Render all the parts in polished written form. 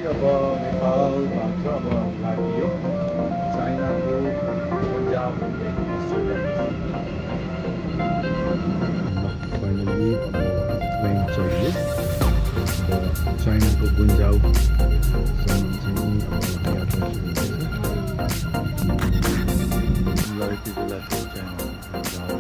अब नेपालबाट अब लाग्यो चाइनाको पन्जाब हुँदै अस्ट्रेलिया फाइनली अब प्लेन चढ्यो अब चाइनाको गुन्जाउसम्म चाहिँ अब यात्रा सुरु हुँदैछ ल यति बेला चाहिँ चाइनाको गुन्जाउ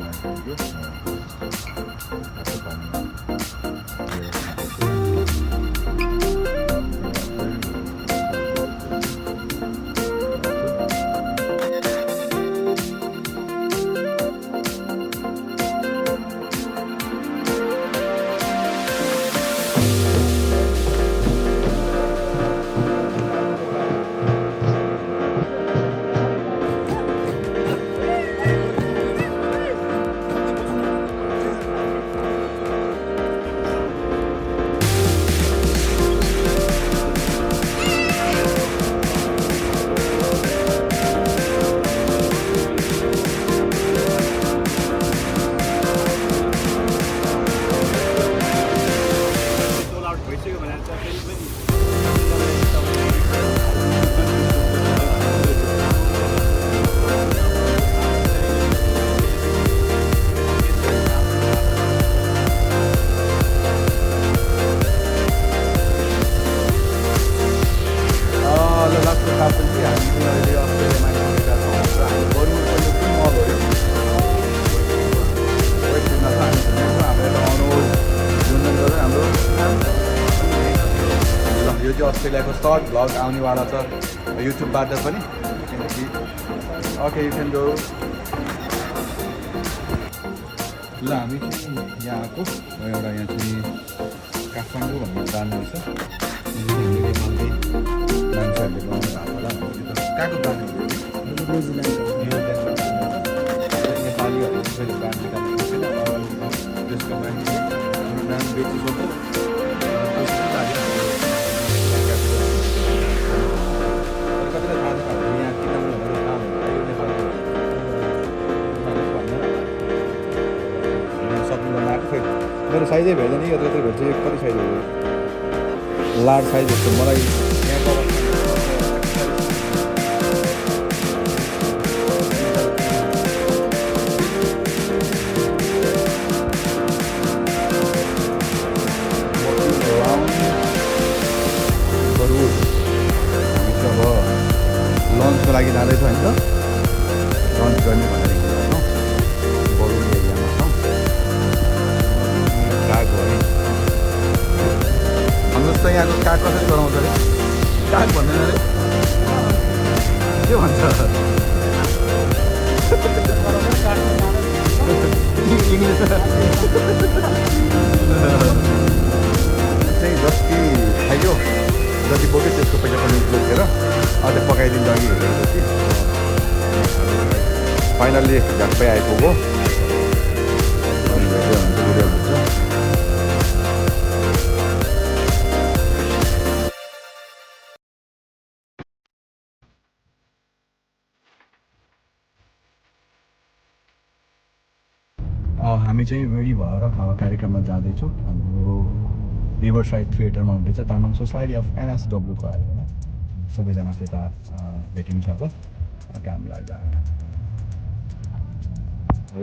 लाग्यो अस्ट्रेलियाको सर्ट भ्लग आउनेवाला छ युट्युबबाट पनि किनकि ओके यु क्यान गो ल हामी चाहिँ यहाँ आएको एउटा यहाँ चाहिँ काठमाडौँ भन्ने ब्रान्ड रहेछ मान्छेहरूले बनाउनु भएको होला कहाँको ब्रान्ड नेपालीहरूले फेरि ब्रान्ड निकाल्नु छैन त्यसको मान्छे ब्रान्ड बेचिसक्यो मेरो साइजै भेट्दैन कि यत्रो भेट्छ कति साइज हो लार्ज साइज जस्तो मलाई अब लन्चको लागि जाँदैछ होइन लन्च गर्ने भनेर भन्नुहोस् त यहाँको काठ कसरी गराउँछ अरे काठ भन्दैन अरे के भन्छ इङ्ग्लिस चाहिँ जति खाइयो जति बोक्यो त्यसको पैसा पनि बोकेर अझै पकाइदिनु अघि हेरेको कि फाइनल्ली झट्टै आइपुग्यो हामी चाहिँ रेडी भएर कार्यक्रममा जाँदैछौँ हाम्रो रिभर साइड थिएटरमा हुँदैछ तामाङ सोसाइटी अफ एनएसडब्ल्यूको आयोजना सबैजना त्यता भेटिन्छ अब काम लाग्दा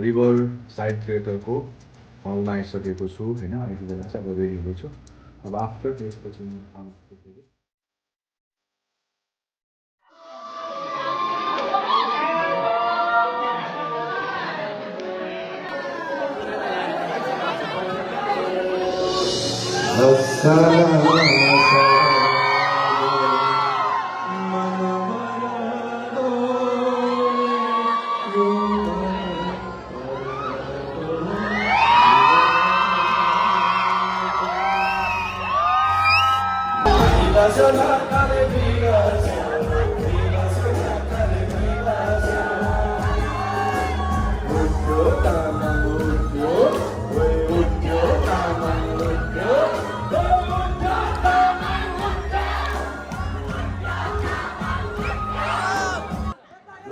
रिभर साइड थिएटरको हलमा आइसकेको छु होइन यति बेला चाहिँ अब रेडी हुँदैछु अब आफ्टर त्यसपछि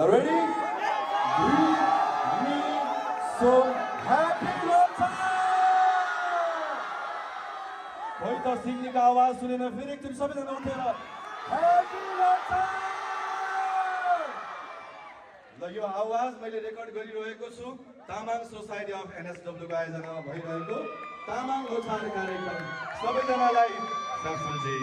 Ready? So happy Lota! कोही त सिङ्गीको आवाज सुनेन फेरि एकचोटि सबैजना उठेर Happy Lotan! ल यो आवाज मैले रेकर्ड गरिरहेको छु तामाङ सोसाइटी अफ एनएसडब्ल्यू को आयोजना भइरहेको तामाङ लोछार कार्यक्रम सबैजनालाई सफलजी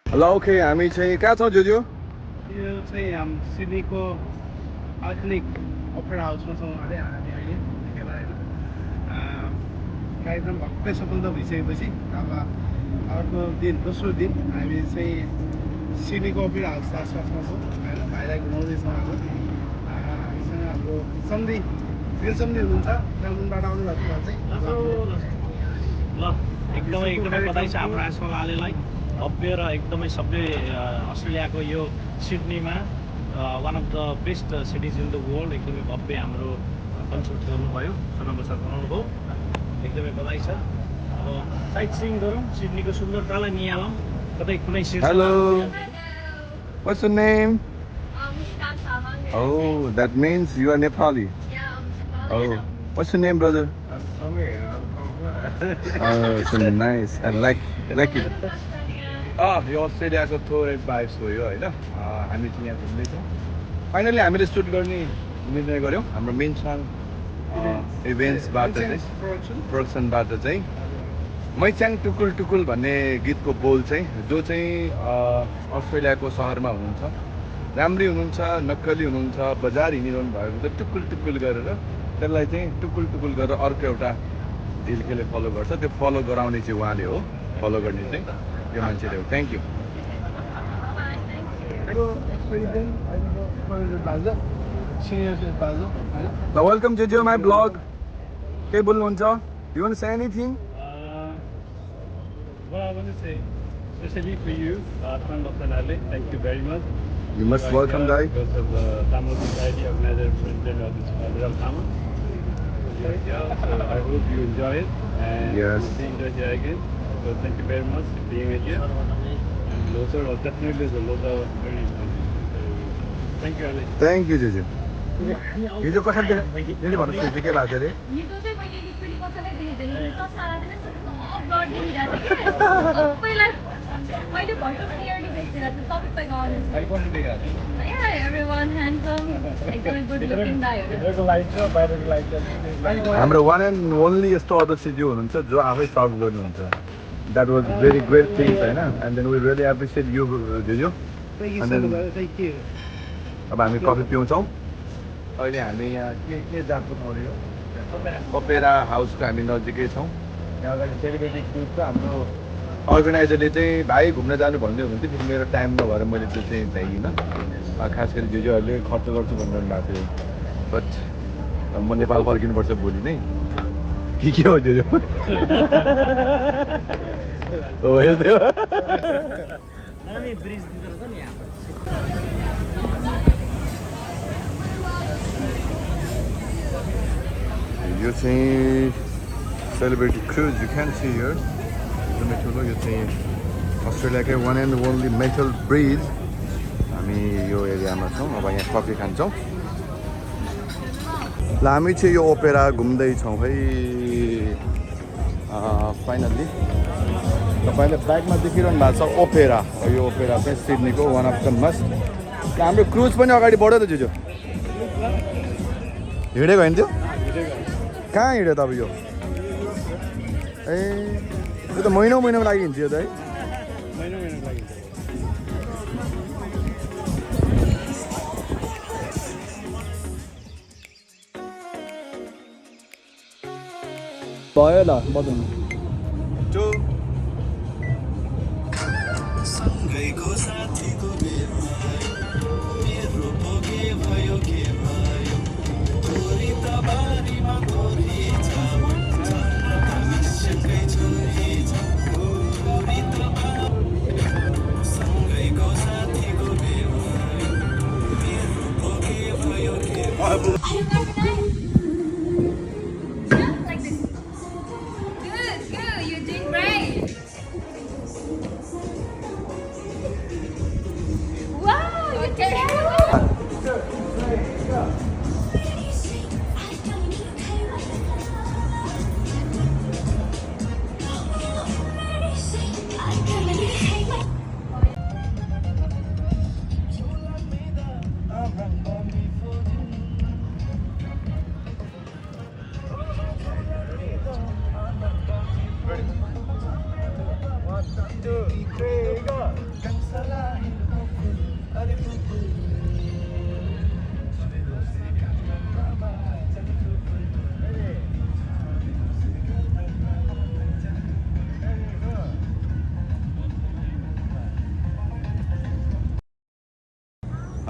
ल ओके हामी चाहिँ कहाँ छौँ जोजो यो चाहिँ सिडनीको आइकनिक ओपेरा हाउसमा छौँ अरे हामी अहिले यतिखेर होइन कार्यक्रम भक्कै सफलता भइसकेपछि अब अर्को दिन दोस्रो दिन हामी चाहिँ सिडनीको ओपेरा हाउसको आसपासमा छौँ होइन भाइलाई घुमाउँदैछौँ अब हामीसँग हाम्रो सम्धी वीर सम्धी हुनुहुन्छ कालिम्पोङबाट आउनु भएको चाहिँ ल एकदमै बधाई छ हाम्रो आसवालालेलाई भव्य र एकदमै सबै अस्ट्रेलियाको यो सिडनीमा one of the best cities in the world एकदमै भव्य हाम्रो कन्सर्ट गर्नुभयो 6 वर्ष बनाउनुभयो एकदमै बधाई छ अब साइट सिइङ गरौँ सिडनीको सुन्दरतालाई निहालौँ कतै कुनै Hello. What's your name? Mushkan Samang. Oh, that means you are Nepali. Yeah, Oh, what's your name, brother? Oh, so nice. I like it. यो अस्ट्रेलियाको थोरै भाइब्स हो यो होइन हामी चाहिँ यहाँ घुम्दैछौँ फाइनली हामीले सुट गर्ने निर्णय गऱ्यौँ हाम्रो मेन्सन इभेन्ट्सबाट चाहिँ प्रोडक्सनबाट चाहिँ मैच्याङ टुकुल टुकुल भन्ने गीतको बोल चाहिँ जो चाहिँ अस्ट्रेलियाको सहरमा हुनुहुन्छ राम्री हुनुहुन्छ नक्कली हुनुहुन्छ बजार हिँडिरहनु भएको हुन्छ टुकुल टुकुल गरेर त्यसलाई चाहिँ टुकुल टुकुल गरेर अर्को एउटा झिल्केले फलो गर्छ त्यो फलो गराउने चाहिँ उहाँले हो फलो गर्ने चाहिँ यो मान्छेले हो thank you welcome Jeju my blog के बोल्नुहुन्छ you want say anything What I want to say, especially for you, Tamil Lotanale, thank you very much. You must welcome, guy. Because of the Tamil Society Organizer President of this Federal Tamil. Yeah, so I hope you enjoy it and Yes. we'll see you here again. So thank you very much for being here. And Lothar was definitely the Lothar very important. Thank you, Ali. Thank you Jeju हिजो कसरी दिदी भन्नुहोस् हिजो के भएको थियो अरे हिजो चाहिँ मैले लिक्विड कसैलाई देखेको थिएँ हिजो साराले सब गर्दै हिँडिरहेको थियो कि सबैलाई मैले भर्खर क्लियरली देखेर चाहिँ सबै गर्नु everyone handsome एकदमै गुड लुकिङ दाइहरू हाम्रो वान एन्ड ओन्ली यस्तो अध्यक्ष जो हुनुहुन्छ जो आफै सर्भ गर्नुहुन्छ that was very great things होइन and then we really appreciate you जेजो Thank you so much. Thank you. अब हामी कफी पिउँछौँ अहिले हामी यहाँ के जातको ठाउँ यो ओपेरा हाउसको हामी नजिकै छौँ यहाँ अगाडि सेलिब्रेटी ग्रुप छ हाम्रो अर्गनाइजरले चाहिँ भाइ घुम्न जानु भन्दै हुनुहुन्थ्यो फेरि मेरो टाइम नभएर मैले त्यो चाहिँ भ्याइनँ खास गरी जुजुहरूले खर्च गर्छु भनिरहनु भएको थियो बट म नेपाल फर्किनुपर्छ भोलि नै के हो जुजु हो यो थियो यो चाहिँ celebrity cruise you can see here एकदमै ठुलो यो चाहिँ अस्ट्रेलियाकै one and only metal bridge हामी यो एरियामा छौँ अब यहाँ कफी खान्छौँ ल हामी चाहिँ यो ओपेरा घुम्दैछौँ है फाइनल्ली तपाईँले ब्यागमा देखिरहनु भएको छ ओपेरा यो ओपेरा चाहिँ सिडनीको वान अफ द मस्ट हाम्रो क्रुज पनि अगाडि बढ्यो त जुजु हिँडेको होइन त्यो कहाँ हिँड्यो त अब यो ए यो त महिनाको लागि हिँड्छ यो त है भयो ल बजाउनु Good, you're doing great.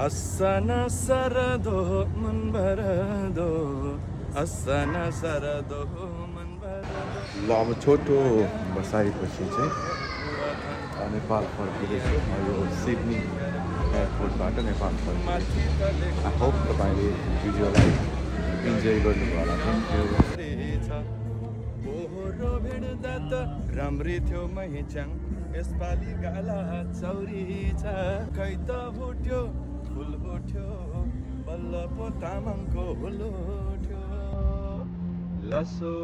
अस्सना सरदो मन भरदो अस्सना सरदो मन भरदो। ल अब छोटो बसाएपछि चाहिँ नेपाल फर्किँदैछु। यो सिडनी एयरपोर्टबाट नेपाल फर्किँदैछु। आई होप तपाईँले भिडियोलाई इन्जोय गर्नुभयो होला। Thank you. पोहोरो भेट्दा त राम्री थियो मैच्याङ, यसपालि गाला चौरी छ। खै त उठ्यो फुल उठ्यो बल्ल पो तामाङको हुल उठ्यो। लसो